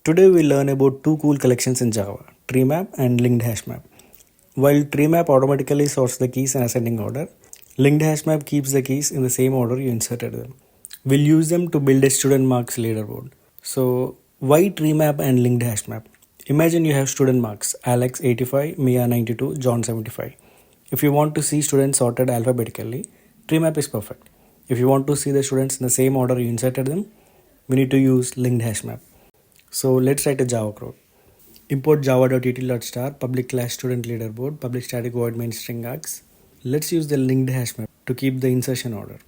Today we learn about two cool collections in Java, TreeMap and LinkedHashMap. While TreeMap automatically sorts the keys in ascending order, LinkedHashMap keeps the keys in the same order you inserted them. We'll use them to build a Student Marks Leaderboard. So why TreeMap and LinkedHashMap? Imagine you have student marks, Alex 85, Mia 92, John 75. If you want to see students sorted alphabetically, TreeMap is perfect. If you want to see the students in the same order you inserted them, we need to use LinkedHashMap. So let's write a Java code. Import java.util.star public class student leaderboard public static void main string args. Let's use the linked hash map to keep the insertion order.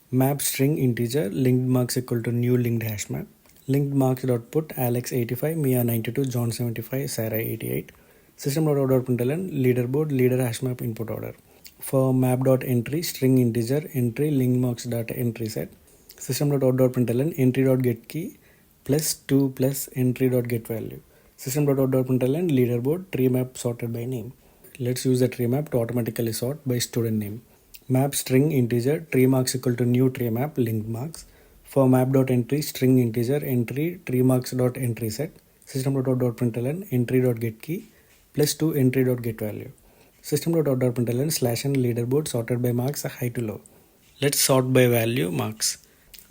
Map string integer linked marks equal to new linked hash map. Linked marks dot put Alex 85, Mia 92, John 75, Sarah 88. System.out.println leaderboard leader hash map input order. For map.entry string integer entry linked marks dot entry set. System.out.println entry.getKey plus 2 plus entry.getValue. System.out.println leaderboard TreeMap sorted by name. Let's use the TreeMap to automatically sort by student name. Map string integer TreeMarks equal to new TreeMap linked marks. For map.entry string integer entry TreeMarks.entry set. System.out.println entry.getKey plus 2 entry.getValue. System.out.println /n leaderboard sorted by marks high to low. Let's sort by value marks.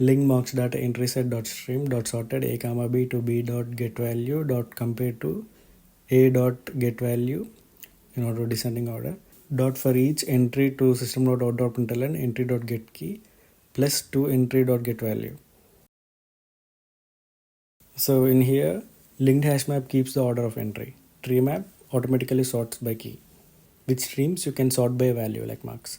Link marks dot entry set dot stream dot sorted a comma b to b dot get value dot compare to a dot get value in order descending order dot for each entry to system dot out dot println entry dot get key plus 2 entry dot get value. So in here linked hash map keeps the order of entry. TreeMap automatically sorts by key. With streams you can sort by value like marks.